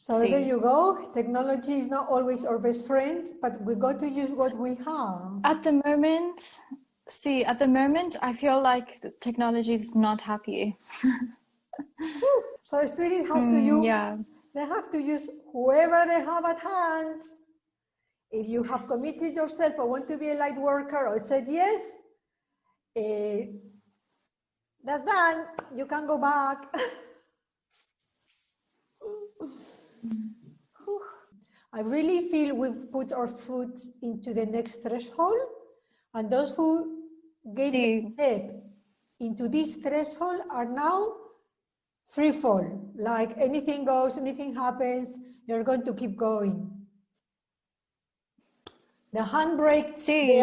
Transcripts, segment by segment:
So there you go. Technology is not always our best friend, but we got to use what we have. At the moment, I feel like the technology is not happy. So Spirit has to use, yeah. they have to use whoever they have at hand. If you have committed yourself or want to be a light worker or said yes, that's done. You can go back. I really feel we've put our foot into the next threshold, and those who gave the step into this threshold are now free fall. Like anything goes, anything happens, you're going to keep going. The handbrake, they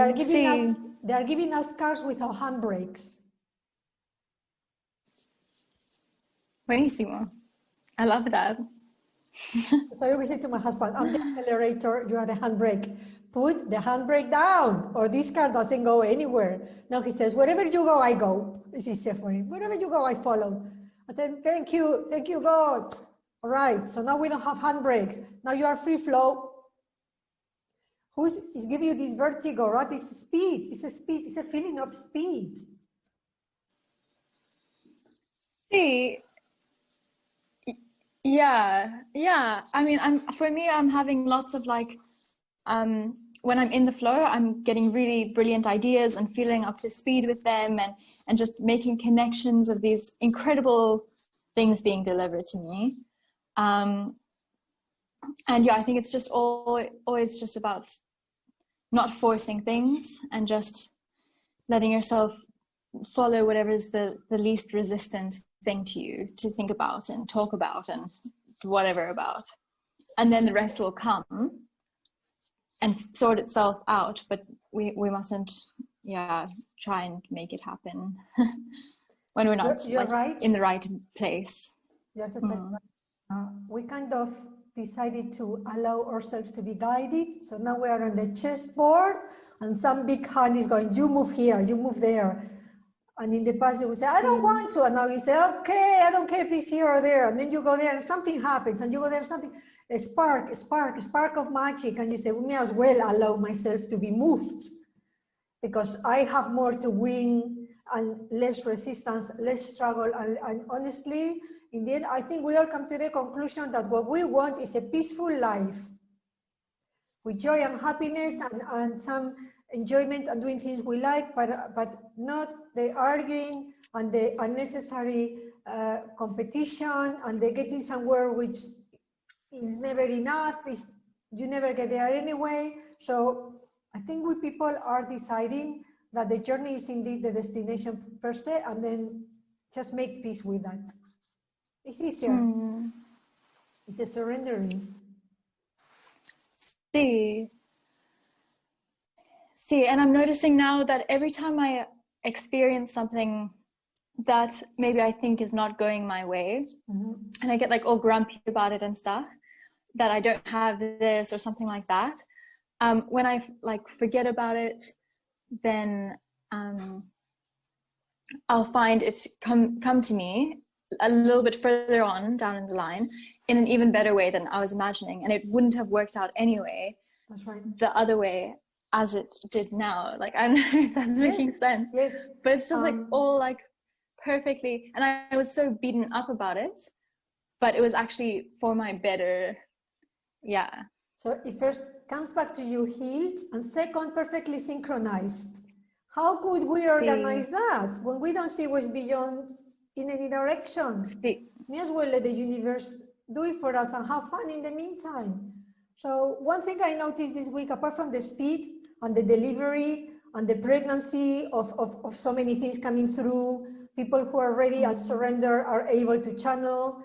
are giving us cars without handbrakes. Buenísimo. I love that. So I always say to my husband, I'm the accelerator, you are the handbrake. Put the handbrake down, or this car doesn't go anywhere. Now he says, wherever you go, I go. It's easier for him. Wherever you go, I follow. I said, thank you, God. All right, so now we don't have handbrakes. Now you are free flow. Who's giving you this vertigo, right? It's speed, it's a feeling of speed. See, yeah. I mean, I'm having lots of like, when I'm in the flow, I'm getting really brilliant ideas and feeling up to speed with them and just making connections of these incredible things being delivered to me. And yeah, I think it's just always just about not forcing things and just letting yourself follow whatever is the least resistant thing to you to think about and talk about and whatever about. And then the rest will come and sort itself out, but we mustn't try and make it happen when we're not you're right. in the right place. You're totally right. We kind of decided to allow ourselves to be guided. So now we are on the chessboard and some big hand is going, you move here, you move there. And in the past you would say, I don't want to. And now you say, okay, I don't care if it's here or there. And then you go there and something happens and you go there, something, a spark of magic. And you say, we may as well allow myself to be moved because I have more to win and less resistance, less struggle. And honestly, in the end, I think we all come to the conclusion that what we want is a peaceful life with joy and happiness and some enjoyment and doing things we like, but not the arguing and the unnecessary competition and the getting somewhere which is never enough, you never get there anyway. So I think we people are deciding that the journey is indeed the destination per se, and then just make peace with that. It's easier. It's a surrendering. See, and I'm noticing now that every time I experience something that maybe I think is not going my way, and I get like all grumpy about it and stuff, that I don't have this or something like that, when I like forget about it, then I'll find it come to me a little bit further on down in the line in an even better way than I was imagining, and it wouldn't have worked out anyway. That's right. The other way as it did now. Like, I don't know if that's making sense. Yes. But it's just like all like perfectly, and I was so beaten up about it, but it was actually for my better. Yeah. So it first comes back to you healed, and second, perfectly synchronized. How could we organize that when we don't see what's beyond in any direction? May as well let the universe do it for us and have fun in the meantime. So one thing I noticed this week, apart from the speed and the delivery and the pregnancy of so many things coming through, people who are ready and surrender are able to channel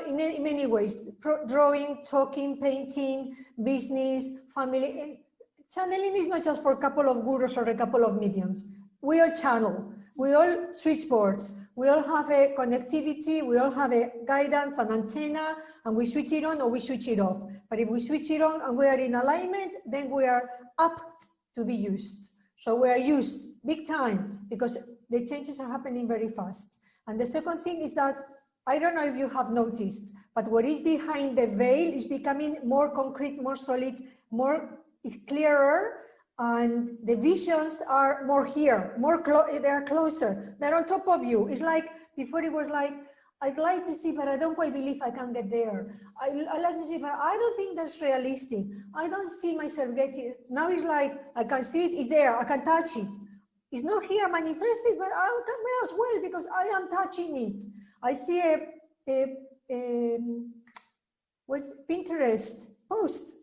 in many ways, drawing, talking, painting, business, family. Channeling is not just for a couple of gurus or a couple of mediums. We all channel, we all switchboards, we all have a connectivity, we all have a guidance, an antenna, and we switch it on or we switch it off. But if we switch it on and we are in alignment, then we are up to be used. So we are used big time because the changes are happening very fast. And the second thing is that I don't know if you have noticed, but what is behind the veil is becoming more concrete, more solid, is clearer, and the visions are more here, they are closer. They're on top of you. It's like, before it was like, I'd like to see, but I don't quite believe I can get there. I like to see, but I don't think that's realistic. I don't see myself getting it. Now it's like, I can see it, it's there, I can touch it. It's not here manifested, but I can as well, because I am touching it. I see a what's Pinterest post.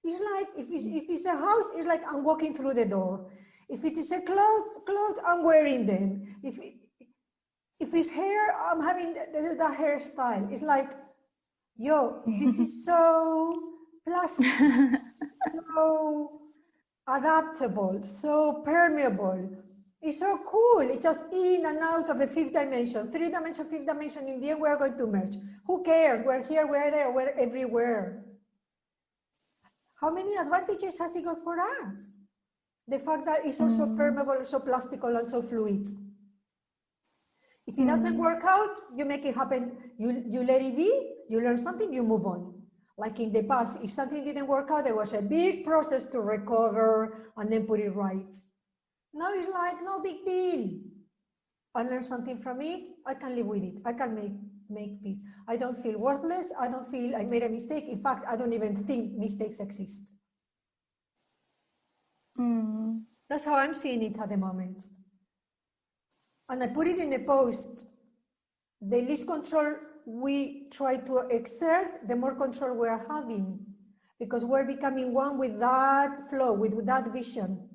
It's like, if it's a house, it's like I'm walking through the door. If it is a clothes, I'm wearing them. If it's hair, I'm having the hairstyle. It's like, yo, this is so plastic, so adaptable, so permeable. It's so cool. It's just in and out of the fifth dimension, 3-dimension, fifth dimension. In the end, we're going to merge. Who cares? We're here, we're there, we're everywhere. How many advantages has it got for us? The fact that it's also permeable, so plastical, and so fluid. If it doesn't work out, you make it happen. You let it be, you learn something, you move on. Like in the past, if something didn't work out, there was a big process to recover and then put it right. Now it's like, no big deal. I learned something from it, I can live with it. I can make peace. I don't feel worthless. I don't feel I made a mistake. In fact, I don't even think mistakes exist. That's how I'm seeing it at the moment. And I put it in a post. The least control we try to exert, the more control we're having, because we're becoming one with that flow, with that vision.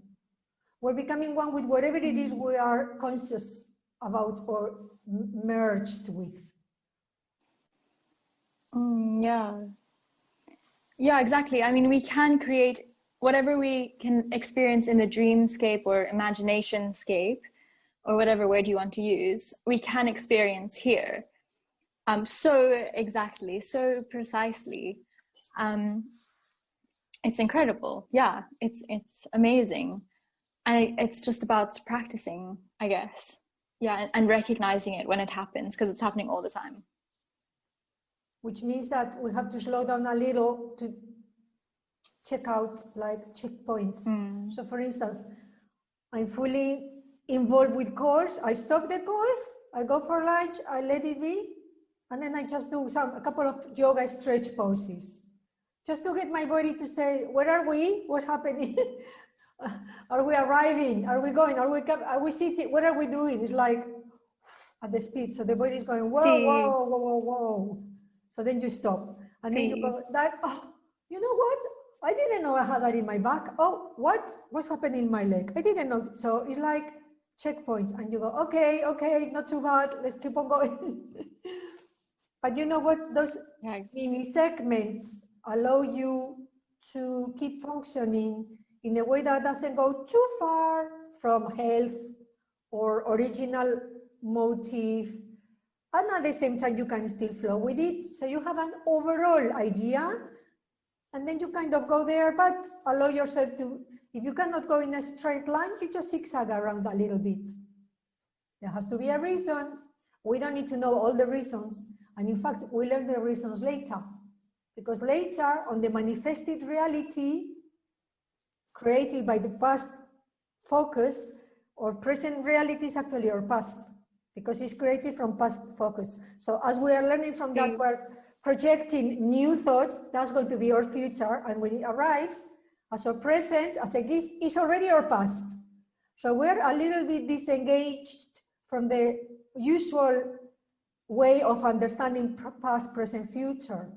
We're becoming one with whatever it is we are conscious about or merged with. Yeah, exactly. I mean, we can create whatever we can experience in the dreamscape or imagination scape, or whatever word you want to use, we can experience here. So exactly, so precisely. It's incredible. Yeah, it's amazing. And it's just about practicing, I guess. Yeah, and recognizing it when it happens, because it's happening all the time. Which means that we have to slow down a little to check out, like, checkpoints. So for instance, I'm fully involved with calls. I stop the calls, I go for lunch, I let it be, and then I just do a couple of yoga stretch poses, just to get my body to say, where are we? What's happening? Are we arriving? Are we going? Are we sitting? What are we doing? It's like at the speed. So the body is going, whoa, whoa, whoa, whoa, whoa. So then you stop. And then you go, oh, you know what? I didn't know I had that in my back. Oh, what's happening in my leg? I didn't know. So it's like checkpoints. And you go, okay, not too bad. Let's keep on going. But you know what? Those mini segments allow you to keep functioning in a way that doesn't go too far from health or original motive. And at the same time, you can still flow with it. So you have an overall idea, and then you kind of go there, but allow yourself to, if you cannot go in a straight line, you just zigzag around a little bit. There has to be a reason. We don't need to know all the reasons. And in fact, we learn the reasons later. Because later, on the manifested reality created by the past focus, or present reality is actually our past, because it's created from past focus. So as we are learning from that, we're projecting new thoughts. That's going to be our future. And when it arrives, as our present, as a gift, it's already our past. So we're a little bit disengaged from the usual way of understanding past, present, future.